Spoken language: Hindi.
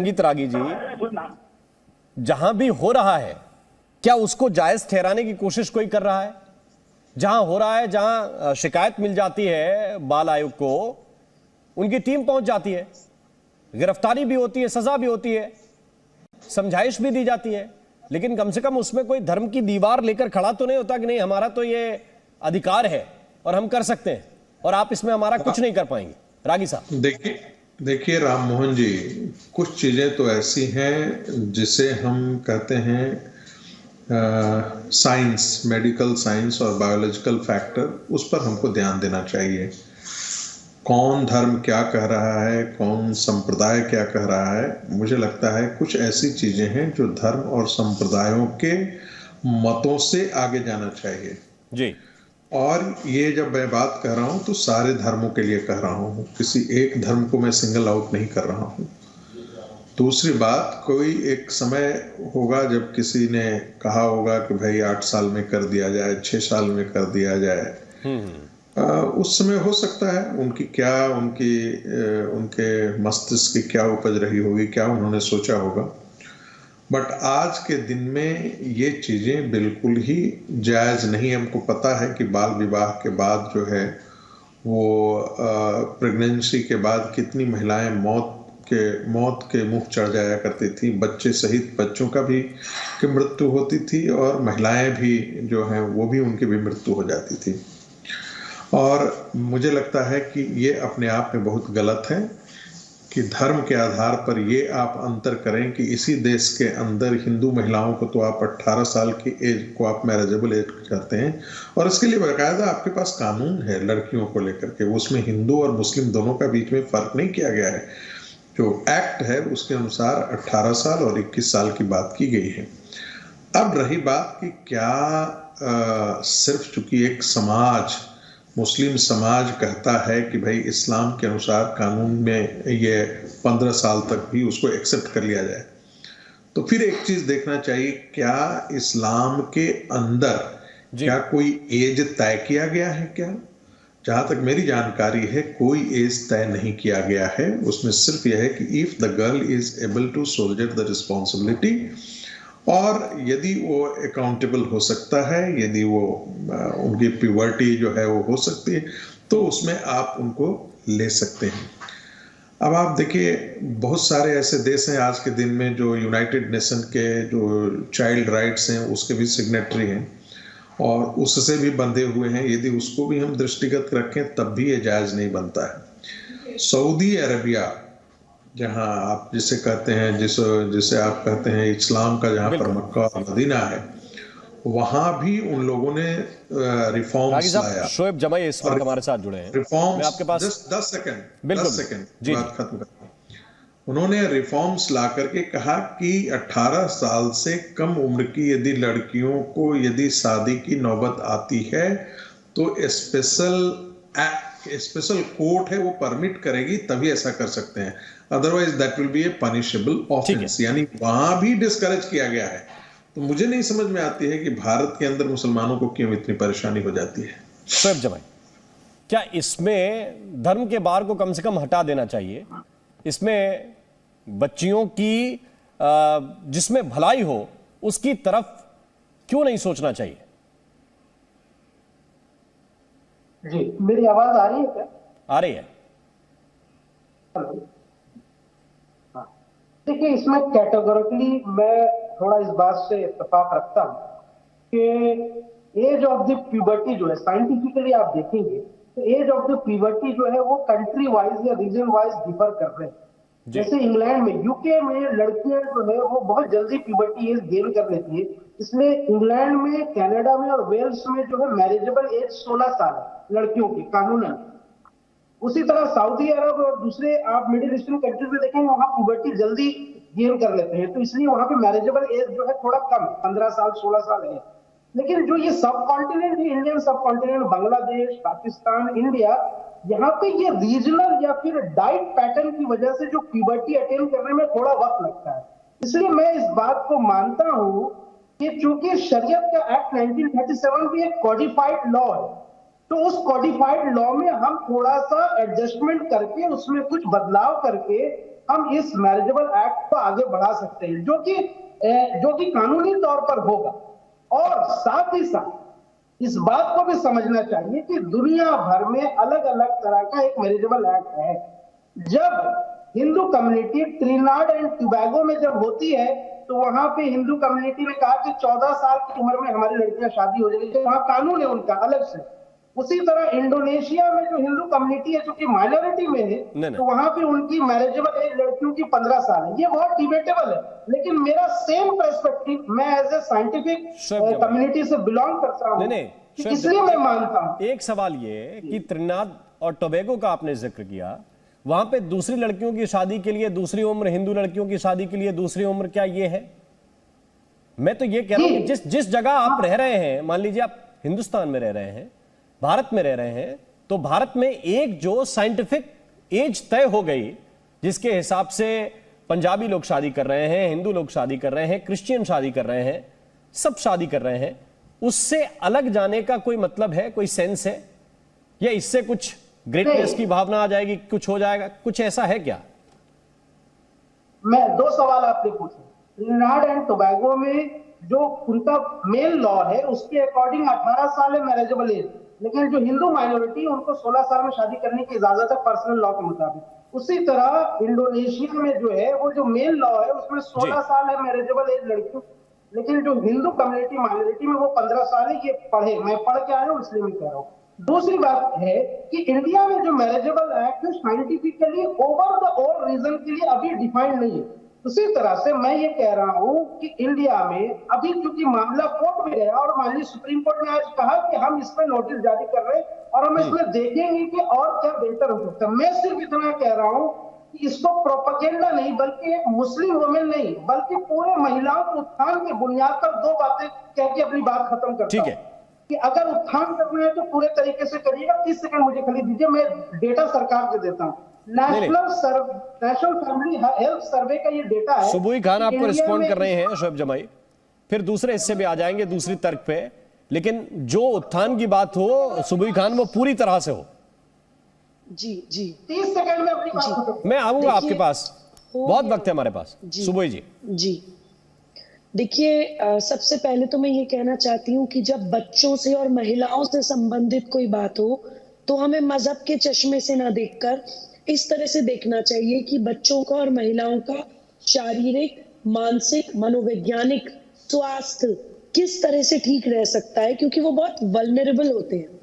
रंजीत रागी जी, जहां भी हो रहा है क्या उसको जायज ठहराने की कोशिश कोई कर रहा है? जहां हो रहा है, जहां शिकायत मिल जाती है बाल आयोग को, उनकी टीम पहुंच जाती है, गिरफ्तारी भी होती है, सजा भी होती है, समझाइश भी दी जाती है, लेकिन कम से कम उसमें कोई धर्म की दीवार लेकर खड़ा तो नहीं होता कि नहीं हमारा तो ये अधिकार है और हम कर सकते हैं और आप इसमें हमारा कुछ नहीं कर पाएंगे। रागी साहब देखिए राम मोहन जी, कुछ चीजें तो ऐसी हैं जिसे हम कहते हैं साइंस, मेडिकल साइंस और बायोलॉजिकल फैक्टर, उस पर हमको ध्यान देना चाहिए। कौन धर्म क्या कह रहा है, कौन संप्रदाय क्या कह रहा है, मुझे लगता है कुछ ऐसी चीजें हैं जो धर्म और संप्रदायों के मतों से आगे जाना चाहिए जी। और ये जब मैं बात कह रहा हूं तो सारे धर्मों के लिए कह रहा हूं, किसी एक धर्म को मैं सिंगल आउट नहीं कर रहा हूं। दूसरी बात, कोई एक समय होगा जब किसी ने कहा होगा कि भाई 8 साल में कर दिया जाए, 6 साल में कर दिया जाए। उस समय हो सकता है उनके मस्तिष्क की क्या उपज रही होगी, क्या उन्होंने सोचा होगा, बट आज के दिन में ये चीजें बिल्कुल ही जायज नहीं। हमको पता है कि बाल विवाह के बाद जो है वो प्रेगनेंसी के बाद कितनी महिलाएं मौत के मुंह चढ़ जाया करती थी, बच्चे सहित बच्चों का भी की मृत्यु होती थी और महिलाएं भी जो हैं वो भी उनकी भी मृत्यु हो जाती थी। और मुझे लगता है कि ये अपने आप में बहुत गलत है कि धर्म के आधार पर ये आप अंतर करें कि इसी देश के अंदर हिंदू महिलाओं को तो आप 18 साल की एज को आप मैरिजेबल एज करते हैं और इसके लिए बाकायदा आपके पास कानून है लड़कियों को लेकर के, उसमें हिंदू और मुस्लिम दोनों का बीच में फर्क नहीं किया गया है। जो एक्ट है उसके अनुसार 18 साल और 21 साल की बात की गई है। अब रही बात कि क्या सिर्फ चूंकि एक समाज, मुस्लिम समाज कहता है कि भाई इस्लाम के अनुसार कानून में ये 15 साल तक भी उसको एक्सेप्ट कर लिया जाए, तो फिर एक चीज देखना चाहिए, क्या इस्लाम के अंदर क्या कोई एज तय किया गया है? क्या, जहां तक मेरी जानकारी है कोई एज तय नहीं किया गया है। उसमें सिर्फ यह है कि if the girl is able to shoulder the responsibility, और यदि वो अकाउंटेबल हो सकता है, यदि वो उनकी प्यूबर्टी जो है वो हो सकती है, तो उसमें आप उनको ले सकते हैं। अब आप देखिए बहुत सारे ऐसे देश हैं आज के दिन में जो यूनाइटेड नेशन के जो चाइल्ड राइट्स हैं उसके भी सिग्नेटरी हैं और उससे भी बंधे हुए हैं। यदि उसको भी हम दृष्टिगत रखें तब भी ये जायज नहीं बनता है। सऊदी अरबिया, जहां आप जिसे कहते हैं जिसे आप कहते हैं इस्लाम का जहां पर मक्का और मदीना है, वहां भी उन लोगों ने रिफॉर्म्स लाया। शोएब जमाई इस वक्त हमारे साथ जुड़े हैं। रिफॉर्म्स, आपके पास 10 सेकंड बात खत्म करता हूं। उन्होंने रिफॉर्म्स ला करके कहा कि 18 साल से कम उम्र की यदि लड़कियों को यदि शादी की नौबत आती है तो स्पेशल कोर्ट है वो परमिट करेगी, तभी ऐसा कर सकते हैं, otherwise that will be A punishable offence. यानी वहां भी डिस्करेज किया गया है। तो मुझे नहीं समझ में आती है कि भारत के अंदर मुसलमानों को क्यों इतनी परेशानी हो जाती है। शोएब जमाई, क्या इसमें धर्म के बार को कम से कम हटा देना चाहिए? इसमें बच्चियों की जिसमें भलाई हो उसकी तरफ क्यों नहीं सोचना चाहिए? जी, मेरी आवाज आ रही है क्या? आ रही है। हेलो। हाँ, देखिए इसमें कैटेगोरिकली मैं थोड़ा इस बात से इत्तेफाक रखता हूं कि एज ऑफ द प्यूबर्टी जो है साइंटिफिकली आप देखेंगे तो एज ऑफ द प्यूबर्टी जो है वो कंट्री वाइज या रीजन वाइज डिफर कर रहे हैं। जैसे इंग्लैंड में, यूके में लड़कियां जो है वो बहुत जल्दी प्यूबर्टी एज गेन कर लेती है, इसलिए इंग्लैंड में, कनाडा में और वेल्स में जो है मैरिजेबल एज 16 साल है लड़कियों की कानूनन। उसी तरह सऊदी अरब और दूसरे आप मिडिल ईस्टर्न कंट्रीज में देखेंगे वहां प्यूबर्टी जल्दी गेन कर लेते हैं, तो इसलिए वहां पे मैरिजेबल एज जो है थोड़ा कम, 15 साल 16 साल है। लेकिन जो ये सब कॉन्टिनेंट है, इंडियन सब कॉन्टिनेंट, बांग्लादेश, पाकिस्तान, इंडिया, यहाँ पे ये रीजनल या फिर डाइट पैटर्न की वजह से जो प्यूबर्टी अटेन करने में थोड़ा वक्त लगता है। इसलिए मैं इस बात को मानता हूं कि चूंकि शरीयत का एक्ट 1937 भी एक कॉडिफाइड लॉ है, तो उस कॉडिफाइड लॉ में हम थोड़ा सा एडजस्टमेंट करके उसमें कुछ बदलाव करके हम इस मैरिजेबल एक्ट को आगे बढ़ा सकते हैं, जो कि कानूनी तौर पर होगा। और साथ ही साथ इस बात को भी समझना चाहिए कि दुनिया भर में अलग अलग तरह का एक मैरिजेबल एक्ट है। जब हिंदू कम्युनिटी त्रिनाड एंड टोबैगो में जब होती है, तो वहां पे हिंदू कम्युनिटी ने कहा कि 14 साल की उम्र में हमारी लड़कियां शादी हो जाएगी, वहां कानून है उनका अलग से। उसी तरह इंडोनेशिया में जो हिंदू कम्युनिटी है, जो कि माइनॉरिटी में है, तो वहां पे उनकी मैरिजेबल एज लड़कियों की 15 साल है। ये बहुत डिबेटेबल है, लेकिन मेरा सेम पर्सपेक्टिव, मैं एज ए साइंटिफिक कम्युनिटी से बिलोंग करता हूं, इसलिए मैं मानता हूं। एक सवाल ये कि त्रिनाद और टोबैगो का आपने जिक्र किया, वहां पे दूसरी लड़कियों की शादी के लिए दूसरी उम्र, हिंदू लड़कियों की शादी के लिए दूसरी उम्र, क्या ये है? मैं तो ये कह रहा हूं कि जिस जगह आप रह रहे हैं, मान लीजिए आप हिंदुस्तान में रह रहे हैं, भारत में रह रहे हैं, तो भारत में एक जो साइंटिफिक एज तय हो गई, जिसके हिसाब से पंजाबी लोग शादी कर रहे हैं, हिंदू लोग शादी कर रहे हैं, क्रिश्चियन शादी कर रहे हैं, सब शादी कर रहे हैं, उससे अलग जाने का कोई मतलब है, कोई सेंस है? या इससे कुछ ग्रेटनेस की भावना आ जाएगी, कुछ हो जाएगा, कुछ ऐसा है क्या? मैं दो सवाल आपने पूछे। त्रिनाड एंड टोबैगो में जो उनका मेन लॉ है, उसके अकॉर्डिंग 18 साल है मैरिजेबल एज, लेकिन जो हिंदू माइनॉरिटी, उनको 16 साल में शादी करने की इजाजत है पर्सनल लॉ के मुताबिक। उसी तरह इंडोनेशिया में जो है, वो जो मेन लॉ है, उसमें 16 साल है मैरिजेबल एज लड़कियों, लेकिन जो हिंदू कम्युनिटी माइनॉरिटी में वो 15 साल है। ये मैं पढ़ के आया हूं, इसलिए मैं कह रहा हूं। दूसरी बात है कि इंडिया में जो मैरिजेबल एक्ट है, scientifically over the all region के लिए अभी डिफाइंड नहीं है। उसी तरह से मैं ये कह रहा हूं कि इंडिया में अभी क्योंकि मामला कोर्ट में गया और माननीय सुप्रीम कोर्ट ने आज कहा कि हम इस पर नोटिस जारी कर रहे हैं और हम इसमें देखेंगे कि और क्या बेहतर हो सकता है। मैं सिर्फ इतना कह रहा हूं कि इसको प्रोपेगेंडा नहीं, बल्कि एक मुस्लिम वुमेन नहीं, बल्कि पूरे महिलाओं के उत्थान की बुनियाद पर दो बातें कह के अपनी बात खत्म करता हूं कि अगर उत्थान करना है तो पूरे तरीके से करिएगा। 30 सेकंड मुझे खाली दीजिए, मैं डेटा सरकार को देता हूं। नेशनल फैमिली हेल्थ सर्वे का ये डेटा है। सुबुई खान आपको रिस्पॉन्ड कर रहे हैं, शोएब जमाई, फिर दूसरे हिस्से में आ जाएंगे, दूसरी तर्क पे, लेकिन जो उत्थान की बात हो सुबुई खान, वो पूरी तरह से हो। जी जी 30 सेकंड में अपनी बात, मैं आऊंगा आपके पास, बहुत वक्त है हमारे पास। सुबुई जी। जी देखिए, सबसे पहले तो मैं ये कहना चाहती हूँ कि जब बच्चों से और महिलाओं से संबंधित कोई बात हो, तो हमें मजहब के चश्मे से ना देखकर इस तरह से देखना चाहिए कि बच्चों का और महिलाओं का शारीरिक, मानसिक, मनोवैज्ञानिक स्वास्थ्य किस तरह से ठीक रह सकता है, क्योंकि वो बहुत वल्नरेबल होते हैं।